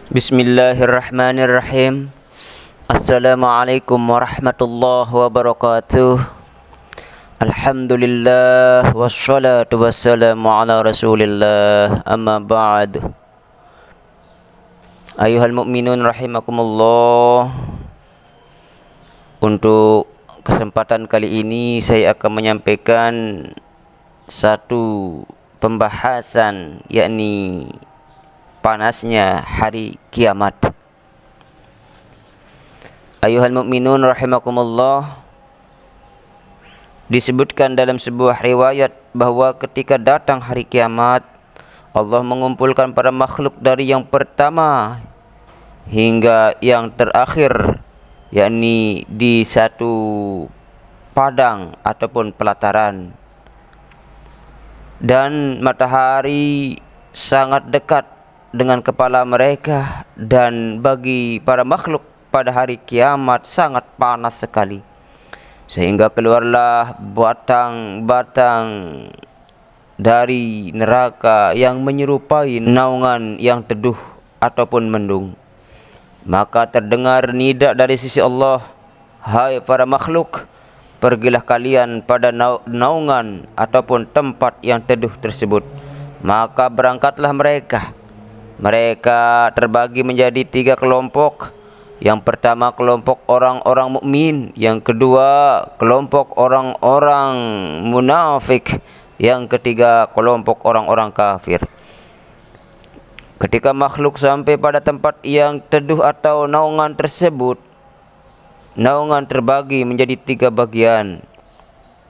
Bismillahirrahmanirrahim. Assalamualaikum warahmatullahi wabarakatuh. Alhamdulillah wassalatu wassalamu ala rasulillah, amma ba'd. Ayuhal mu'minun rahimakumullah. Untuk kesempatan kali ini saya akan menyampaikan satu pembahasan, yakni panasnya hari kiamat. Ayuhal mu'minun rahimakumullah, disebutkan dalam sebuah riwayat bahwa ketika datang hari kiamat, Allah mengumpulkan para makhluk dari yang pertama hingga yang terakhir, yakni di satu padang ataupun pelataran, dan matahari sangat dekat dengan kepala mereka, dan bagi para makhluk pada hari kiamat sangat panas sekali, sehingga keluarlah batang-batang dari neraka yang menyerupai naungan yang teduh ataupun mendung. Maka terdengar nida dari sisi Allah, "Hai para makhluk, pergilah kalian pada naungan ataupun tempat yang teduh tersebut." Maka berangkatlah mereka. Mereka terbagi menjadi 3 kelompok. Yang pertama kelompok orang-orang mukmin, yang kedua kelompok orang-orang munafik, yang ketiga kelompok orang-orang kafir. Ketika makhluk sampai pada tempat yang teduh atau naungan tersebut, naungan terbagi menjadi 3 bagian.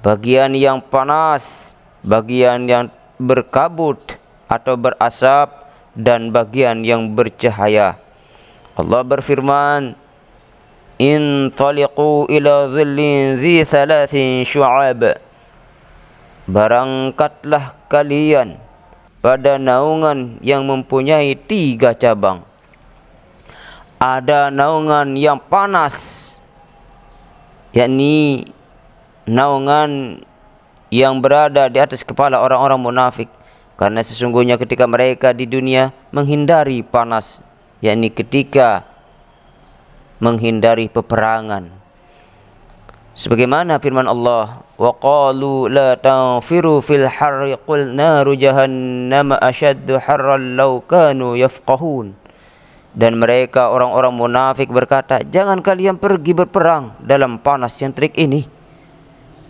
Bagian yang panas, bagian yang berkabut atau berasap, dan bagian yang bercahaya. Allah berfirman, "Intaliqu ila dhillin dhi thalathin syu'ab." Berangkatlah kalian pada naungan yang mempunyai 3 cabang. Ada naungan yang panas, yakni naungan yang berada di atas kepala orang-orang munafik, karena sesungguhnya ketika mereka di dunia menghindari panas, yakni ketika menghindari peperangan. Sebagaimana firman Allah, "Wa qalu la tanfiru fil harri qul naru jahannam ashaddu harran law kanu yafqahun." Dan mereka orang-orang munafik berkata, "Jangan kalian pergi berperang dalam panas yang terik ini."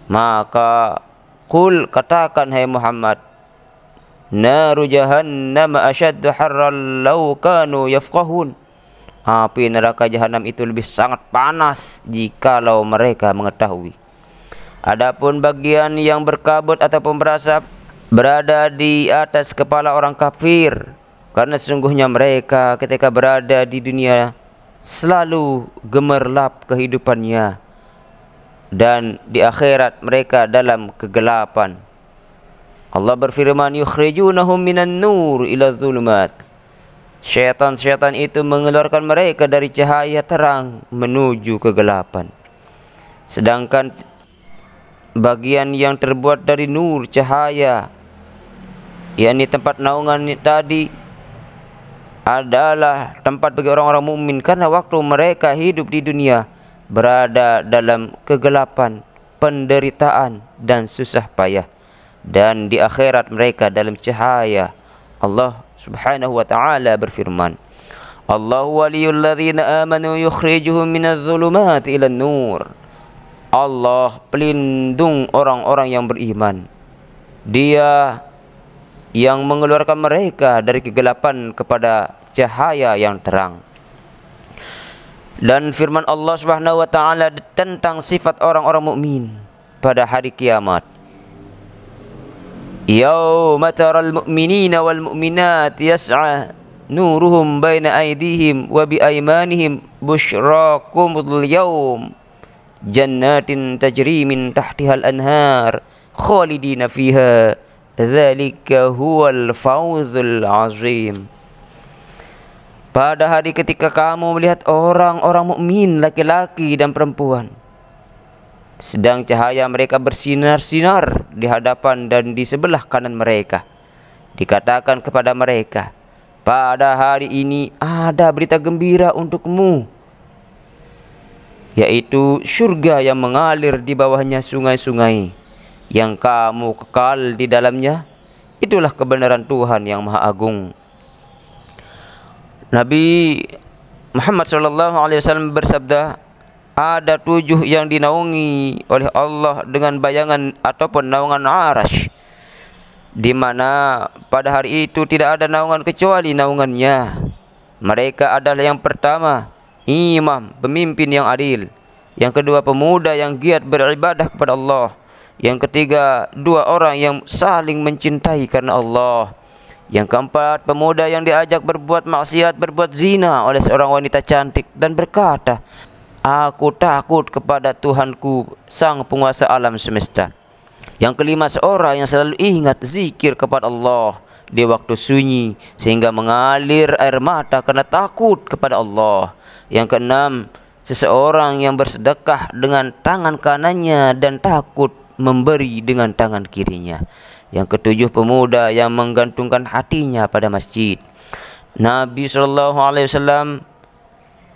Maka qul, katakan hai Muhammad, "Naru jahannam ashaddu harran law kanu yafqahun." Api neraka jahanam itu lebih sangat panas jikalau mereka mengetahui. Adapun bagian yang berkabut ataupun berasap berada di atas kepala orang kafir, karena sesungguhnya mereka ketika berada di dunia selalu gemerlap kehidupannya, dan di akhirat mereka dalam kegelapan. Allah berfirman, "Yukhrijunahum minan nur ila dhulumat." Syaitan-syaitan itu mengeluarkan mereka dari cahaya terang menuju kegelapan. Sedangkan bagian yang terbuat dari nur, cahaya, yakni tempat naungan tadi, adalah tempat bagi orang-orang mukmin, karena waktu mereka hidup di dunia berada dalam kegelapan, penderitaan, dan susah payah. Dan di akhirat mereka dalam cahaya. Allah subhanahu wa ta'ala berfirman, "Allahu waliyul ladzina amanu yukhrijuhum minadh dhulumati ilan nur." Allah pelindung orang-orang yang beriman. Dia yang mengeluarkan mereka dari kegelapan kepada cahaya yang terang. Dan firman Allah subhanahu wa ta'ala tentang sifat orang-orang mukmin pada hari kiamat, "Yauma taral mu'minina wal mu'minat yas'a nuruhum baina aydihim wa bi aymanihim busyrakumul yawm jannatin tajri min tahtihal anhar khalidina fiha dzalika huwal fawzul azim." Pada hari ketika kamu melihat orang-orang mukmin laki-laki dan perempuan, sedang cahaya mereka bersinar-sinar di hadapan dan di sebelah kanan mereka, dikatakan kepada mereka, pada hari ini ada berita gembira untukmu, yaitu surga yang mengalir di bawahnya sungai-sungai yang kamu kekal di dalamnya. Itulah kebenaran Tuhan yang Maha Agung. Nabi Muhammad SAW bersabda, ada 7 yang dinaungi oleh Allah dengan bayangan ataupun naungan Arasy, di mana pada hari itu tidak ada naungan kecuali naungannya. Mereka adalah yang pertama, imam, pemimpin yang adil. Yang kedua, pemuda yang giat beribadah kepada Allah. Yang ketiga, 2 orang yang saling mencintai karena Allah. Yang keempat, pemuda yang diajak berbuat maksiat, berbuat zina oleh seorang wanita cantik dan berkata, aku takut kepada Tuhanku, sang penguasa alam semesta. Yang kelima, seorang yang selalu ingat zikir kepada Allah di waktu sunyi sehingga mengalir air mata karena takut kepada Allah. Yang keenam, seseorang yang bersedekah dengan tangan kanannya dan takut memberi dengan tangan kirinya. Yang ketujuh, pemuda yang menggantungkan hatinya pada masjid. Nabi SAW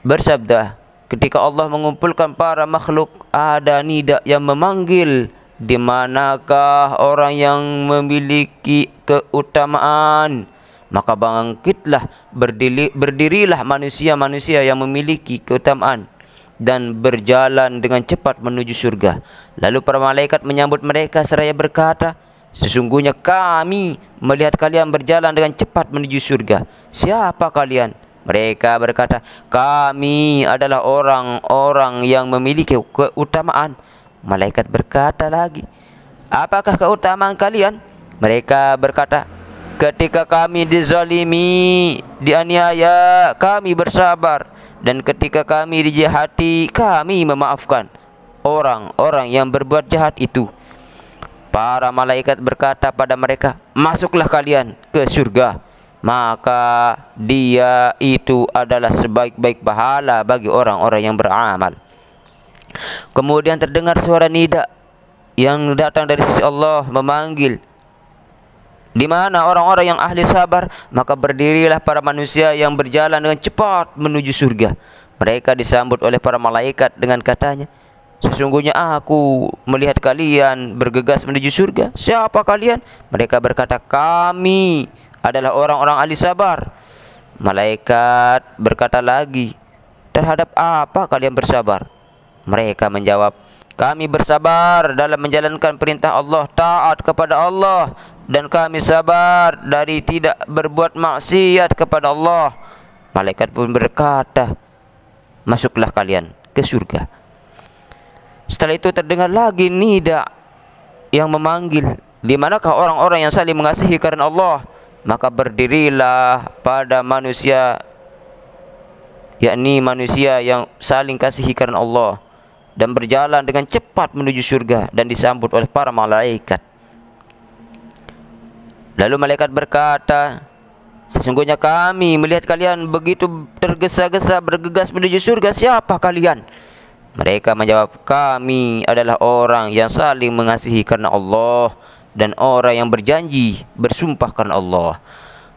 bersabda, ketika Allah mengumpulkan para makhluk, ada nida yang memanggil, di manakah orang yang memiliki keutamaan? Maka bangkitlah, berdirilah manusia-manusia yang memiliki keutamaan dan berjalan dengan cepat menuju surga. Lalu para malaikat menyambut mereka seraya berkata, sesungguhnya kami melihat kalian berjalan dengan cepat menuju surga. Siapa kalian? Mereka berkata, kami adalah orang-orang yang memiliki keutamaan. Malaikat berkata lagi, apakah keutamaan kalian? Mereka berkata, ketika kami dizalimi, dianiaya, kami bersabar. Dan ketika kami dijahati, kami memaafkan orang-orang yang berbuat jahat itu. Para malaikat berkata pada mereka, masuklah kalian ke surga. Maka dia itu adalah sebaik-baik pahala bagi orang-orang yang beramal. Kemudian terdengar suara nida yang datang dari sisi Allah memanggil, di mana orang-orang yang ahli sabar? Maka berdirilah para manusia yang berjalan dengan cepat menuju surga. Mereka disambut oleh para malaikat dengan katanya, sesungguhnya aku melihat kalian bergegas menuju surga. Siapa kalian? Mereka berkata, kami adalah orang-orang ahli sabar. Malaikat berkata lagi, terhadap apa kalian bersabar? Mereka menjawab, kami bersabar dalam menjalankan perintah Allah, taat kepada Allah, dan kami sabar dari tidak berbuat maksiat kepada Allah. Malaikat pun berkata, masuklah kalian ke surga. Setelah itu terdengar lagi nida yang memanggil, di manakah orang-orang yang saling mengasihi karena Allah? Maka berdirilah pada manusia, yakni manusia yang saling kasihi karena Allah, dan berjalan dengan cepat menuju surga dan disambut oleh para malaikat. Lalu malaikat berkata, sesungguhnya kami melihat kalian begitu tergesa-gesa bergegas menuju surga. Siapa kalian? Mereka menjawab, kami adalah orang yang saling mengasihi karena Allah dan orang yang berjanji bersumpah karena Allah.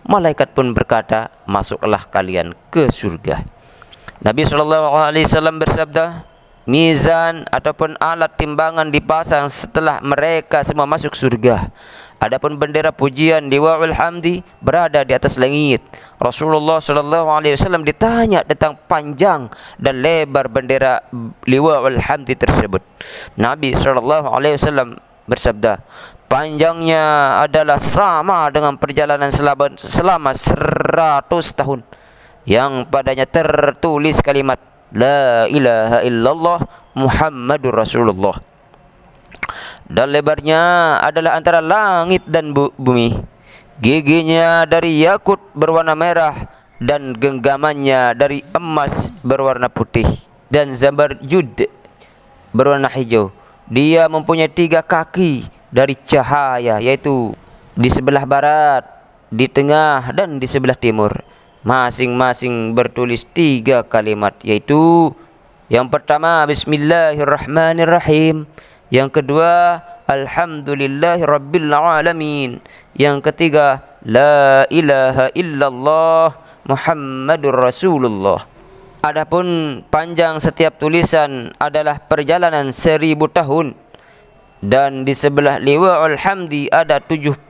Malaikat pun berkata, masuklah kalian ke surga. Nabi SAW bersabda, mizan ataupun alat timbangan dipasang setelah mereka semua masuk surga. Adapun bendera pujian liwa'ul hamdi berada di atas langit. Rasulullah SAW ditanya tentang panjang dan lebar bendera liwa'ul hamdi tersebut. Nabi SAW bersabda, panjangnya adalah sama dengan perjalanan selama 100 tahun, yang padanya tertulis kalimat La ilaha illallah Muhammadur Rasulullah. Dan lebarnya adalah antara langit dan bumi. Giginya dari yakut berwarna merah, dan genggamannya dari emas berwarna putih, dan zabarjud berwarna hijau. Dia mempunyai 3 kaki dari cahaya, yaitu di sebelah barat, di tengah, dan di sebelah timur. Masing-masing bertulis 3 kalimat, yaitu yang pertama Bismillahirrahmanirrahim, yang kedua Alhamdulillahirabbil alamin, yang ketiga la ilaha illallah Muhammadur Rasulullah. Adapun panjang setiap tulisan adalah perjalanan 1000 tahun, dan di sebelah liwa'ul hamdi ada 70.000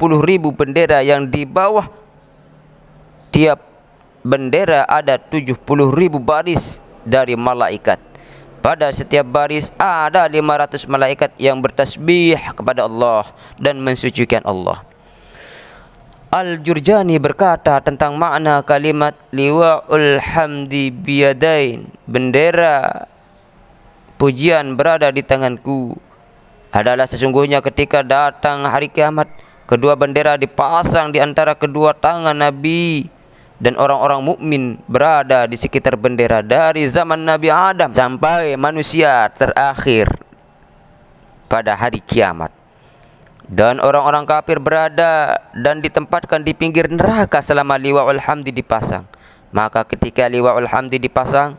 bendera yang di bawah tiap bendera ada 70.000 baris dari malaikat. Pada setiap baris ada 500 malaikat yang bertasbih kepada Allah dan mensucikan Allah. Al-Jurjani berkata tentang makna kalimat liwa'ul hamdi biyadain, bendera pujian berada di tanganku, adalah sesungguhnya ketika datang hari kiamat, kedua bendera dipasang di antara kedua tangan Nabi, dan orang-orang mukmin berada di sekitar bendera dari zaman Nabi Adam sampai manusia terakhir pada hari kiamat. Dan orang-orang kafir berada dan ditempatkan di pinggir neraka selama liwa'ul hamdi dipasang. Maka ketika liwa'ul hamdi dipasang,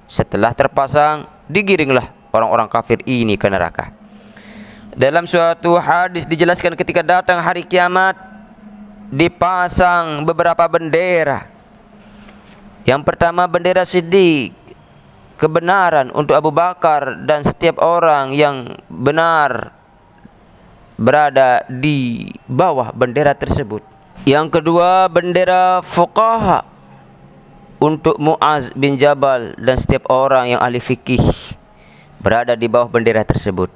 setelah terpasang, digiringlah orang-orang kafir ini ke neraka. Dalam suatu hadis dijelaskan ketika datang hari kiamat, dipasang beberapa bendera. Yang pertama bendera Siddiq, kebenaran untuk Abu Bakar dan setiap orang yang benar berada di bawah bendera tersebut. Yang kedua bendera fuqaha untuk Mu'az bin Jabal dan setiap orang yang ahli fikih berada di bawah bendera tersebut.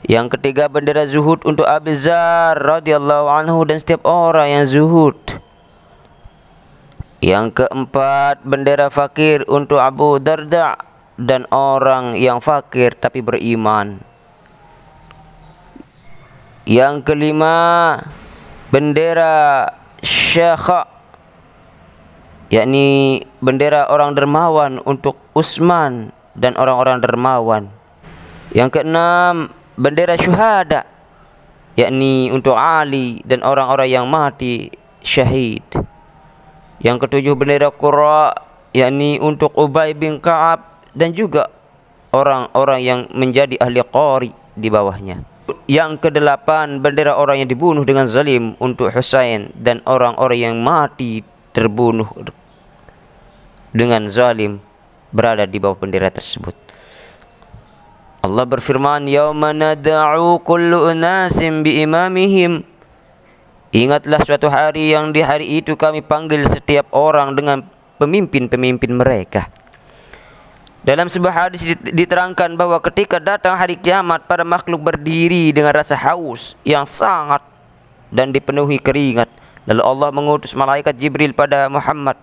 Yang ketiga bendera zuhud untuk Abu Dzar radhiyallahu anhu dan setiap orang yang zuhud. Yang keempat bendera fakir untuk Abu Darda dan orang yang fakir tapi beriman. Yang kelima bendera syakha, yakni bendera orang dermawan untuk Utsman dan orang-orang dermawan. Yang keenam bendera syuhada, yakni untuk Ali dan orang-orang yang mati syahid. Yang ketujuh bendera Qurra, yakni untuk Ubay bin Ka'ab dan juga orang-orang yang menjadi ahli qari di bawahnya. Yang kedelapan bendera orang yang dibunuh dengan zalim untuk Husain dan orang-orang yang mati terbunuh dengan zalim berada di bawah bendera tersebut. Allah berfirman, yauma nad'u kullu unasim biimamihim. Ingatlah suatu hari yang di hari itu kami panggil setiap orang dengan pemimpin-pemimpin mereka. Dalam sebuah hadis diterangkan bahwa ketika datang hari kiamat, para makhluk berdiri dengan rasa haus yang sangat dan dipenuhi keringat. Lalu Allah mengutus malaikat Jibril pada Muhammad,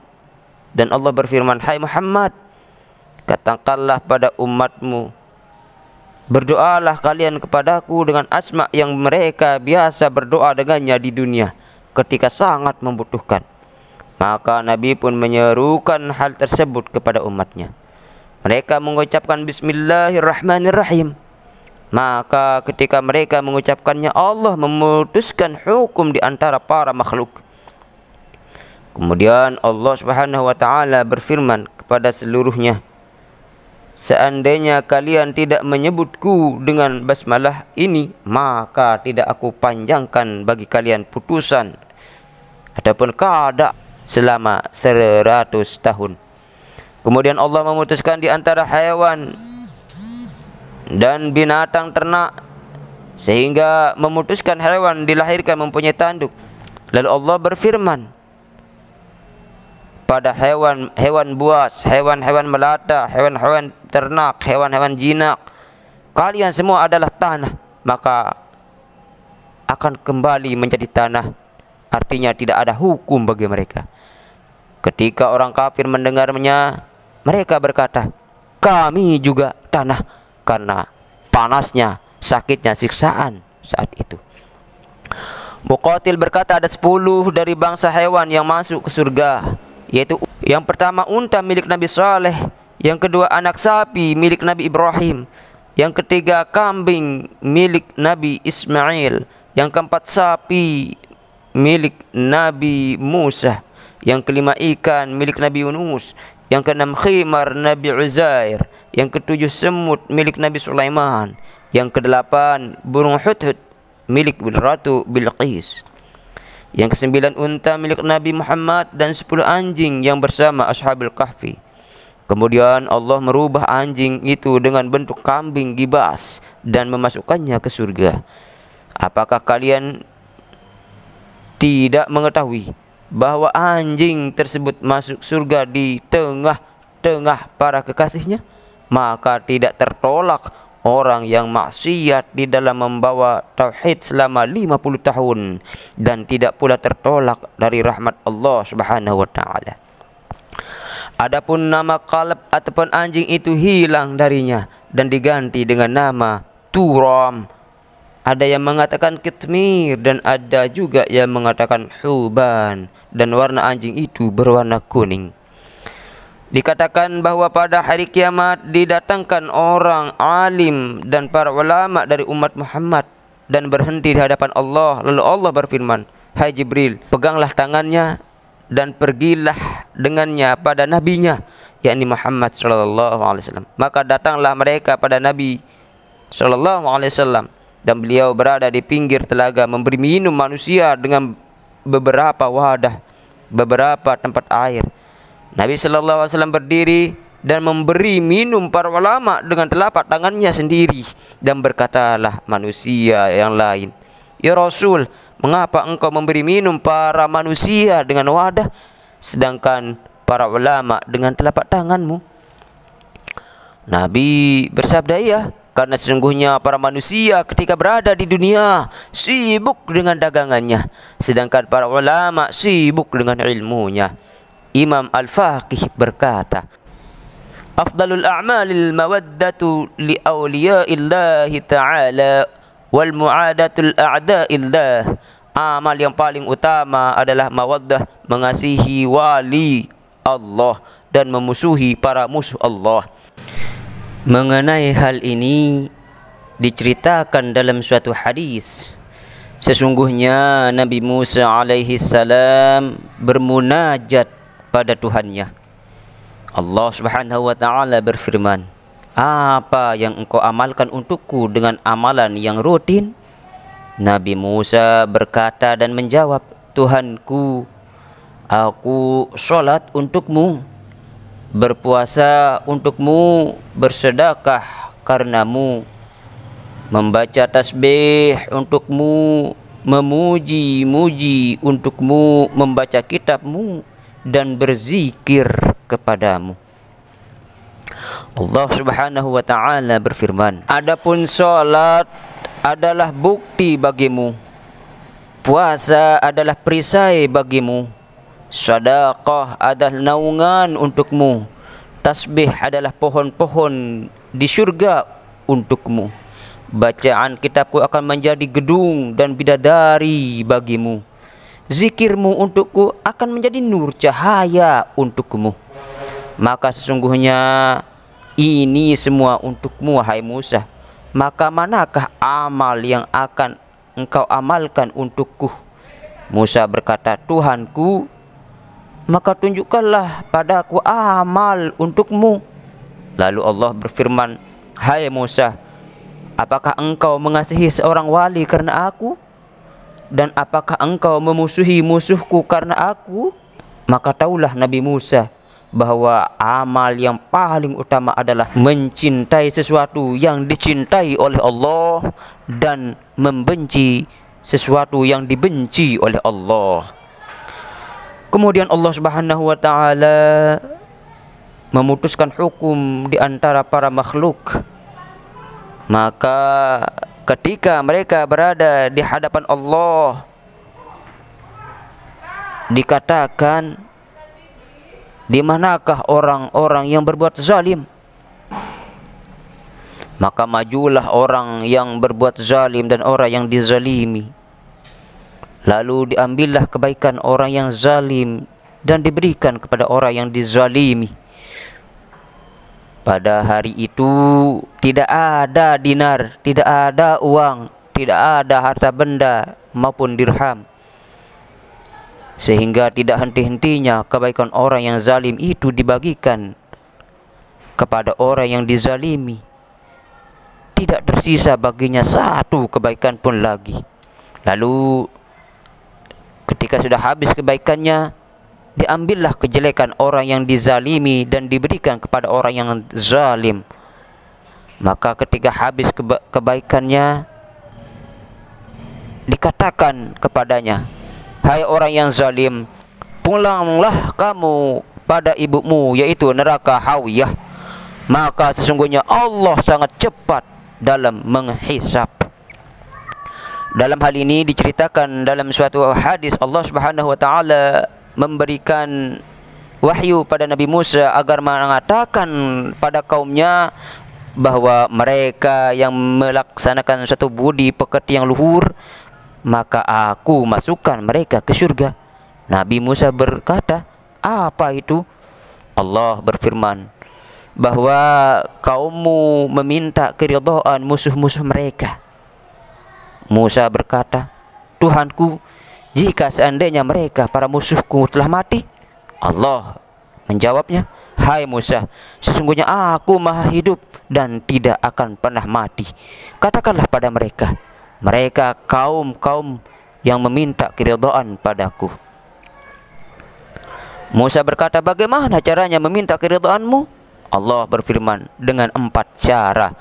dan Allah berfirman, hai Muhammad, katakanlah pada umatmu, berdoalah kalian kepadaku dengan asma yang mereka biasa berdoa dengannya di dunia ketika sangat membutuhkan. Maka Nabi pun menyerukan hal tersebut kepada umatnya. Mereka mengucapkan Bismillahirrahmanirrahim. Maka ketika mereka mengucapkannya, Allah memutuskan hukum di antara para makhluk. Kemudian Allah Subhanahu wa taala berfirman kepada seluruhnya, seandainya kalian tidak menyebutku dengan basmalah ini, maka tidak aku panjangkan bagi kalian putusan ataupun qada selama 100 tahun. Kemudian Allah memutuskan di antara hewan dan binatang ternak, sehingga memutuskan hewan dilahirkan mempunyai tanduk. Lalu Allah berfirman pada hewan buas, hewan-hewan melata, hewan-hewan ternak, hewan-hewan jinak, kalian semua adalah tanah, maka akan kembali menjadi tanah. Artinya tidak ada hukum bagi mereka. Ketika orang kafir mendengarnya, mereka berkata, kami juga tanah, karena panasnya, sakitnya, siksaan saat itu. Muqatil berkata ada 10 dari bangsa hewan yang masuk ke surga, yaitu yang pertama unta milik Nabi Saleh, yang kedua anak sapi milik Nabi Ibrahim, yang ketiga kambing milik Nabi Ismail, yang keempat sapi milik Nabi Musa, yang kelima ikan milik Nabi Yunus, yang keenam khimar Nabi Uzair, yang ketujuh semut milik Nabi Sulaiman, yang kedelapan burung hudhud milik Ratu Bilqis. Yang ke-9 unta milik Nabi Muhammad dan 10 anjing yang bersama Ashabul Kahfi. Kemudian Allah merubah anjing itu dengan bentuk kambing gibas dan memasukkannya ke surga. Apakah kalian tidak mengetahui bahwa anjing tersebut masuk surga di tengah-tengah para kekasihnya? Maka tidak tertolak orang yang maksiat di dalam membawa tauhid selama 50 tahun dan tidak pula tertolak dari rahmat Allah Subhanahu wa taala. Adapun nama kalb ataupun anjing itu hilang darinya dan diganti dengan nama Turam. Ada yang mengatakan kitmir dan ada juga yang mengatakan huban, dan warna anjing itu berwarna kuning. Dikatakan bahwa pada hari kiamat didatangkan orang alim dan para ulama dari umat Muhammad dan berhenti di hadapan Allah. Lalu Allah berfirman, "Hai Jibril, peganglah tangannya dan pergilah dengannya pada nabinya, yakni Muhammad sallallahu alaihi wasallam." Maka datanglah mereka pada Nabi sallallahu alaihi wasallam dan beliau berada di pinggir telaga memberi minum manusia dengan beberapa wadah, beberapa tempat air. Nabi sallallahu alaihi wasallam berdiri dan memberi minum para ulama dengan telapak tangannya sendiri, dan berkatalah manusia yang lain, "Ya Rasul, mengapa engkau memberi minum para manusia dengan wadah, sedangkan para ulama dengan telapak tanganmu?" Nabi bersabda, "Iya, karena sesungguhnya para manusia ketika berada di dunia sibuk dengan dagangannya, sedangkan para ulama sibuk dengan ilmunya." Imam Al-Faqih berkata, "Afdalul a'malil mawaddatu li awliya'illahi ta'ala wal mu'adatul a'da'illah." Amal yang paling utama adalah mawaddah, mengasihi wali Allah dan memusuhi para musuh Allah. Mengenai hal ini diceritakan dalam suatu hadis, sesungguhnya Nabi Musa alaihi salam bermunajat pada Tuhannya. Allah Subhanahu wa taala berfirman, "Apa yang engkau amalkan untukku dengan amalan yang rutin?" Nabi Musa berkata dan menjawab, "Tuhanku, aku sholat untukmu, berpuasa untukmu, bersedekah karenamu, membaca tasbih untukmu, memuji-muji untukmu, membaca kitabmu, dan berzikir kepadamu." Allah Subhanahu wa taala berfirman, "Adapun salat adalah bukti bagimu, puasa adalah perisai bagimu, sedekah adalah naungan untukmu, tasbih adalah pohon-pohon di surga untukmu, bacaan kitabku akan menjadi gedung dan bidadari bagimu, zikirmu untukku akan menjadi nur cahaya untukmu." Maka sesungguhnya ini semua untukmu, wahai Musa. Maka manakah amal yang akan engkau amalkan untukku? Musa berkata, "Tuhanku, maka tunjukkanlah padaku amal untukmu." Lalu Allah berfirman, "Hai Musa, apakah engkau mengasihi seorang wali karena aku? Dan apakah engkau memusuhi musuhku karena aku?" Maka taulah Nabi Musa bahwa amal yang paling utama adalah mencintai sesuatu yang dicintai oleh Allah dan membenci sesuatu yang dibenci oleh Allah. Kemudian Allah Subhanahu wa taala memutuskan hukum di antara para makhluk. Maka ketika mereka berada di hadapan Allah, dikatakan, "Di manakah orang-orang yang berbuat zalim?" Maka majulah orang yang berbuat zalim dan orang yang dizalimi. Lalu diambillah kebaikan orang yang zalim dan diberikan kepada orang yang dizalimi. Pada hari itu tidak ada dinar, tidak ada uang, tidak ada harta benda maupun dirham, sehingga tidak henti-hentinya kebaikan orang yang zalim itu dibagikan kepada orang yang dizalimi. Tidak tersisa baginya satu kebaikan pun lagi. Lalu Ketika sudah habis kebaikannya, diambillah kejelekan orang yang dizalimi dan diberikan kepada orang yang zalim. Maka ketika habis kebaikannya, dikatakan kepadanya, hai orang yang zalim, pulanglah kamu pada ibumu, yaitu neraka Hawiyah. Maka sesungguhnya Allah sangat cepat dalam menghisap. Dalam hal ini diceritakan dalam suatu hadis, Allah Subhanahu wa taala memberikan wahyu pada Nabi Musa agar mengatakan pada kaumnya bahwa mereka yang melaksanakan suatu budi pekerti yang luhur, maka aku masukkan mereka ke surga. Nabi Musa berkata, apa itu? Allah berfirman bahwa kaummu meminta keridhaan musuh-musuh mereka. Musa berkata, Tuhanku, jika seandainya mereka para musuhku telah mati. Allah menjawabnya, hai Musa, sesungguhnya aku maha hidup dan tidak akan pernah mati. Katakanlah pada mereka, mereka kaum-kaum yang meminta keridhaan padaku. Musa berkata, bagaimana caranya meminta keridhaanmu? Allah berfirman, dengan 4 cara.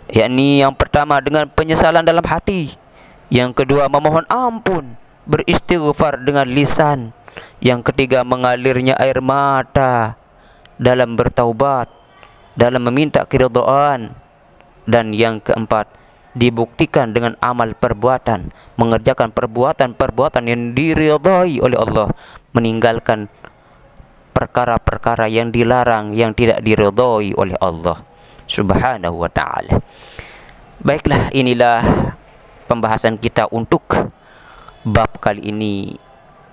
Yakni yang pertama dengan penyesalan dalam hati. Yang kedua memohon ampun, beristighfar dengan lisan. Yang ketiga mengalirnya air mata dalam bertaubat, dalam meminta keridhaan. Dan yang keempat, dibuktikan dengan amal perbuatan, mengerjakan perbuatan-perbuatan yang diridhai oleh Allah, meninggalkan perkara-perkara yang dilarang, yang tidak diridhai oleh Allah Subhanahu wa ta'ala. Baiklah, inilah pembahasan kita untuk bab kali ini.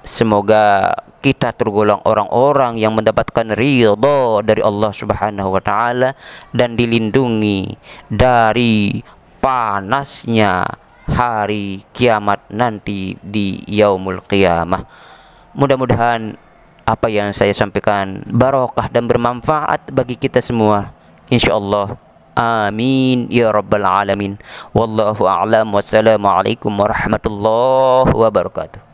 Semoga kita tergolong orang-orang yang mendapatkan ridha dari Allah Subhanahu wa ta'ala dan dilindungi dari panasnya hari kiamat nanti di yaumul qiyamah. Mudah-mudahan apa yang saya sampaikan barokah dan bermanfaat bagi kita semua, insyaallah. Amin ya rabbal alamin. Wallahu a'lam. Wassalamualaikum warahmatullahi wabarakatuh.